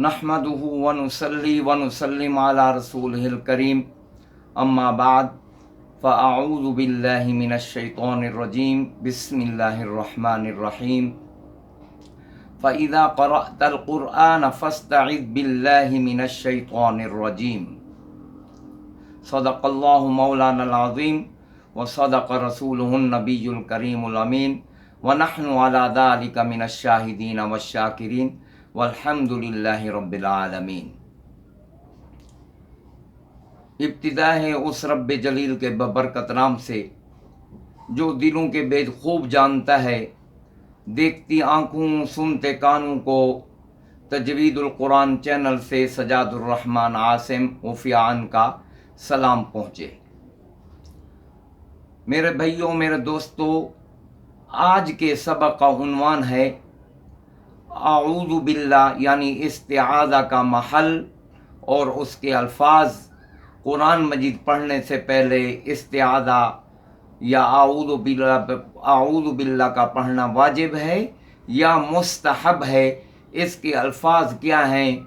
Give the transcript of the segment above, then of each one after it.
नहमदुहु व नुसल्ली व नुसल्लिम अला रसूलिहिल करीम अम्मा बाद फ़अऊज़ु बिल्लाहि मिनश शैतानिर रजीम बिस्मिल्लाहिर रहमानिर रहीम फ़इज़ा क़रअतल क़ुरआन फ़स्तइज़ बिल्लाहि मिनश शैतानिर रजीम सदक़ल्लाहु मौलानल अज़ीम व सदक़ रसूलुहुन नबियुल करीमुल अमीन व नहनु अला ज़ालिका मिनश शाहिदीन वश शाकिरीन वल्हम्दुलिल्लाहि रब्बिल आलमीन। इब्तिदा है उस रब्ब जलील के बबरकत नाम से जो दिलों के भेद खूब जानता है, देखती आँखों सुनते कानों को तजवीदुल कुरान चैनल से सजादुर रहमान आसिम उफ़ियान का सलाम पहुँचे। मेरे भाइयों, मेरे दोस्तों, आज के सबक का उन्वान है आऊज़ु बिल्लाह यानी इस्तिआज़ा का महल और उसके अल्फाज। कुरान मजीद पढ़ने से पहले इस्तिआज़ा या आऊज़ु बिल्लाह का पढ़ना वाजिब है या मुस्तहब है, इसके अल्फाज क्या हैं,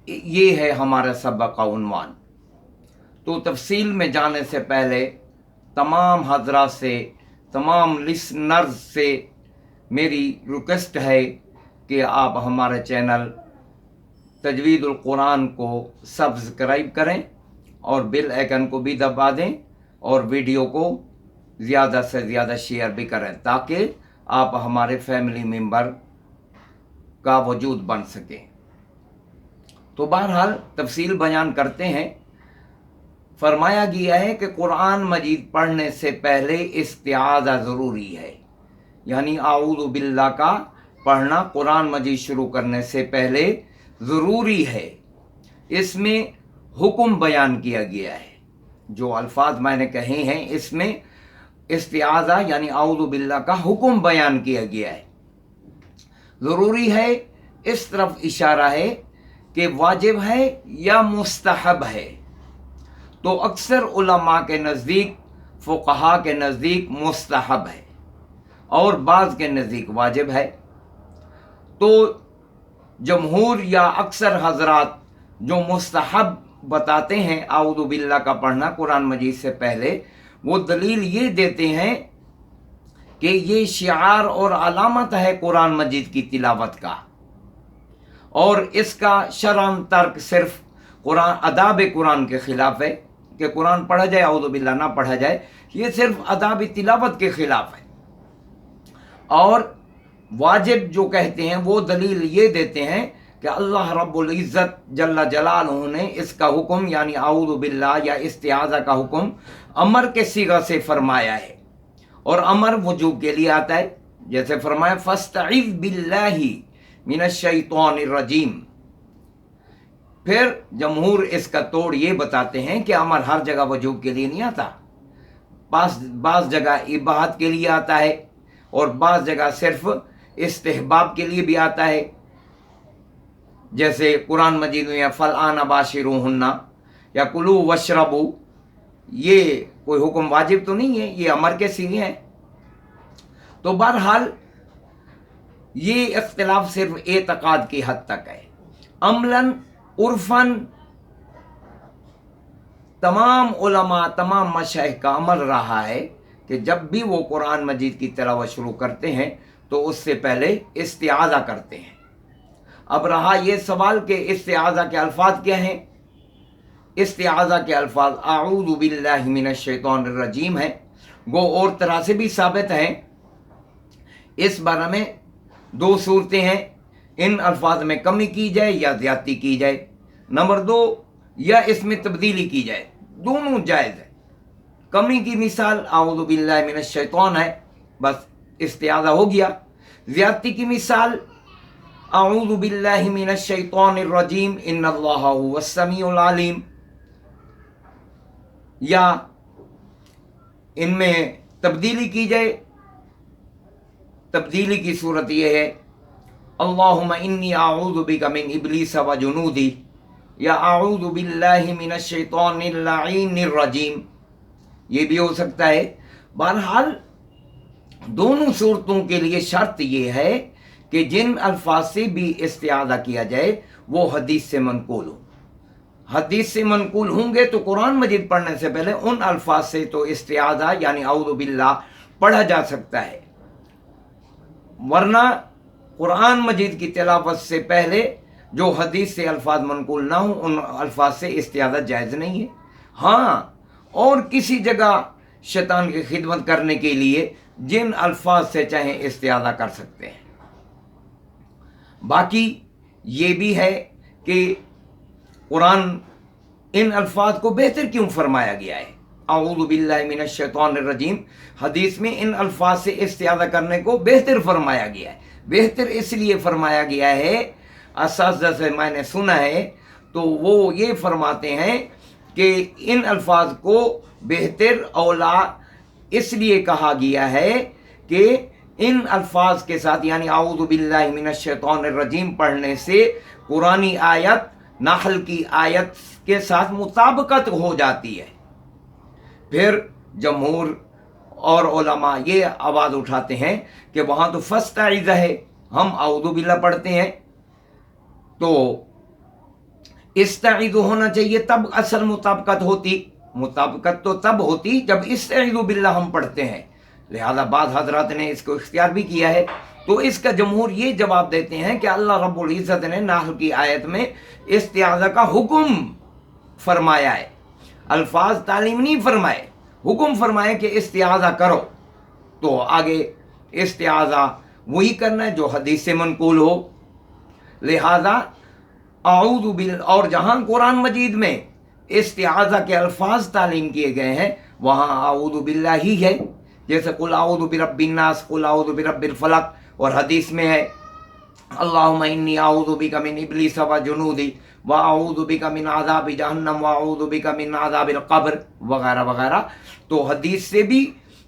ये है हमारा सबक का उन्वान। तो तफसील में जाने से पहले तमाम हज़रात से, तमाम लिसनर्स से मेरी रिक्वेस्ट है कि आप हमारे चैनल तजवीदुल कुरान को सब्सक्राइब करें और बेल आइकन को भी दबा दें और वीडियो को ज़्यादा से ज़्यादा शेयर भी करें ताकि आप हमारे फैमिली मेंबर का वजूद बन सके। तो बहरहाल तफसील बयान करते हैं। फरमाया गया है कि कुरान मजीद पढ़ने से पहले इस्तिआज़ा ज़रूरी है, यानी आऊज़ु बिल्लाह का पढ़ना कुरान मजीद शुरू करने से पहले ज़रूरी है। इसमें हुक्म बयान किया गया है। जो अल्फाज मैंने कहे हैं इसमें इस्तिआज़ा यानी आऊज़ु बिल्लाह का हुक्म बयान किया गया है। ज़रूरी है, इस तरफ इशारा है कि वाजिब है या मुस्तहब है। तो अक्सर उलमा के नज़दीक, फ़ुक़हा के नज़दीक मुस्तहब है और बाज़ के नज़दीक वाजिब है। तो जमहूर या अक्सर हज़रात जो मुस्तहब बताते हैं आऊज़ु बिल्लाह का पढ़ना कुरान मजीद से पहले, वो दलील ये देते हैं कि ये शिआर और अलामत है कुरान मजीद की तिलावत का, और इसका शरअन तर्क सिर्फ कुरान अदाब कुरान के ख़िलाफ़ है कि कुरान पढ़ा जाए आऊज़ु बिल्लाह ना पढ़ा जाए, ये सिर्फ अदाब तिलावत के ख़िलाफ़ है। और वाजिब जो कहते हैं वो दलील ये देते हैं कि अल्लाह रब्बुल इज़्ज़त जल्ला जलालहू ने इसका हुक्म यानी आऊज़ु बिल्लाह या इस्तिआज़ा का हुक्म अमर के सीगा से फरमाया है, और अमर वजूब के लिए आता है। जैसे फरमाया फ़स्तइज़ बिल्लाहि मिनश शैतानिर रजीम। फिर जमहूर इसका तोड़ ये बताते हैं कि अमर हर जगह वजूब के लिए नहीं आता, बाज़ जगह इबाहत के लिए आता है और बाज़ जगह सिर्फ इस्तिहबाब के लिए भी आता है। जैसे कुरान मजीद में फ़लआन बाशिरूहुन्ना या कुलू वशरबू, ये कोई हुक्म वाजिब तो नहीं है, ये अमर के सीगे हैं। तो बहरहाल ये इख्तिलाफ सिर्फ एतक़ाद की हद तक है। अमलन उर्फन तमाम उलमा, तमाम मशाइख का अमल रहा है कि जब भी वो कुरान मजीद की तिलावत शुरू करते हैं तो उससे पहले इस्तिआज़ा करते हैं। अब रहा ये सवाल कि इस्तिआज़ा के अल्फाज क्या हैं। इस्तिआज़ा के अल्फाज आऊज़ु बिल्लाहि मिनश शैतानिर रजीम है। वो और तरह से भी साबित हैं। इस बारे में दो सूरतें हैं, इन अल्फाज में कमी की जाए या ज़्यादती की जाए। नंबर 2, या इसमें तब्दीली की जाए, दोनों जायज़ है। कमी की मिसाल आऊज़ु बिल्लाहि मिनश शैतान है, बस इस्तिआज़ा हो गया। ज़्यादती की मिसाल आऊज़ु बिल्लाहि मिनश शैतानिर रजीम इन्नल्लाहा हुवस समीउल अलीम, या इनमें तब्दीली की जाए। तब्दीली की सूरत यह है अल्लाहुम्मा इन्नी आऊज़ु बिका मिन इब्लीस व जुनूदी, या आऊज़ु बिल्लाहि मिनश शैतानिर लईनिर रजीम, ये भी हो सकता है। बहरहाल दोनों सूरतों के लिए शर्त ये है کہ जिन अल्फाज से भी इस्तिआज़ा किया जाए वो हदीस से मनकूल हो। हदीस से मनकूल होंगे तो कुरान मजीद पढ़ने से पहले उन अल्फाज से तो इस्तिआज़ा यानी औज़ु बिल्लाह पढ़ा जा सकता है, वरना कुरान मजीद की तिलावत से पहले जो हदीस से अल्फाज मनकूल ना हो उन अल्फाज से इस्तिआज़ा जायज़ नहीं है। हाँ, और किसी जगह शैतान की खिदमत करने के लिए जिन अल्फाज से चाहे इस्तिआज़ा कर सकते हैं। बाकी ये भी है कि कुरान इन अल्फाज को बेहतर क्यों फरमाया गया है। अऊज़ु बिल्लाहि मिनश शैतानिर रजीम, हदीस में इन अल्फाज से इस्तिआज़ा करने को बेहतर फरमाया गया है। बेहतर इसलिए फरमाया गया है, असातिज़ा से मैंने सुना है तो वो ये फरमाते हैं कि इन अल्फाज को बेहतर औला इसलिए कहा गया है कि इन अल्फाज के साथ यानी अऊज़ु बिल्लाहि मिनश शैतानिर रजीम पढ़ने से कुरानी आयत नाहल की आयत के साथ मुताबिकत हो जाती है। फिर जमहूर और उलमा ये आवाज़ उठाते हैं कि वहाँ तो फस्तईज़ है, हम अऊज़ु बिल्लाह पढ़ते हैं तो इस्तईज़ु होना चाहिए, तब असल मुताबिकत होती। मुताबिकत तो तब होती जब इस्तईज़ु बिल्लाह हम पढ़ते हैं। लिहाजा बाद हजरात ने इसको इख्तियार भी किया है। तो इसका जमहूर ये जवाब देते हैं कि अल्लाह रब्बुल इज़्ज़त ने नाहल की आयत में इस्तिआज़ा का हुक्म फरमाया है, अल्फाज तालीम नहीं फरमाए, हुक्म फरमाए कि इस्तिआज़ा करो। तो आगे इस्तिआज़ा वही करना है जो हदीस से मनकूल हो। लिहाजा अऊज़ु बिल्लाह, और जहाँ कुरान मजीद में इस्तिआज़ा के अल्फाज तालीम किए गए हैं वहाँ अऊज़ु बिल्लाह ही है। जैसे कुल अऊज़ु बिरब्बिन नास, कुल अऊज़ु बिरब्बिल फलक, और हदीस में है अल्लाहुम्मा इन्नी अऊज़ु बिका मिन इब्लीस व जुनूदी व अऊज़ु बिका मिन अज़ाबि जहन्नम व अऊज़ु बिका मिन अज़ाबिल क़ब्र वगैरह वगैरह। तो हदीस से भी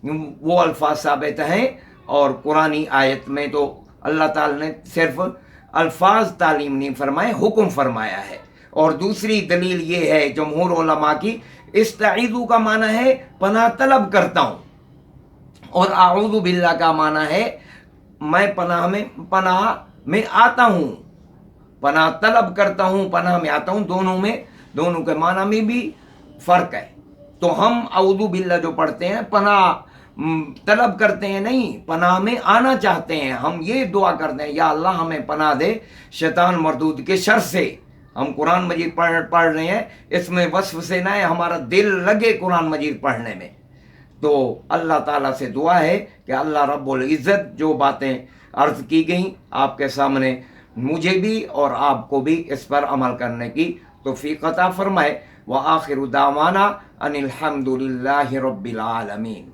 वो अल्फाज साबित हैं, और कुरानी आयत में तो अल्लाह ताला ने सिर्फ अल्फाज तालीम नहीं फरमाए, हुक्म फरमाया है। और दूसरी दलील ये है जमहूर उलमा की, इस्तईज़ु का माना है पनाह तलब करता हूँ, और अऊज़ु बिल्लाह का माना है मैं पनाह में आता हूँ, पनाह तलब करता हूँ, पनाह में आता हूँ। दोनों के माना में भी फ़र्क है। तो हम अऊज़ु बिल्लाह जो पढ़ते हैं पनाह तलब करते हैं नहीं, पनाह में आना चाहते हैं। हम ये दुआ करते हैं या अल्लाह हमें पनाह दे शैतान मरदूद के शर से। हम कुरान मजीद पढ़ रहे हैं, इसमें वस्फ से ना है, हमारा दिल लगे कुरान मजीद पढ़ने में। तो अल्लाह ताला से दुआ है कि अल्लाह रब्बुल इज़्ज़त जो बातें अर्ज़ की गई आपके सामने, मुझे भी और आपको भी इस पर अमल करने की तौफ़ीक़ अता फ़रमाए। व आखिरु दावाना अनिल हम्दुलिल्लाहि रब्बिल आलमीन।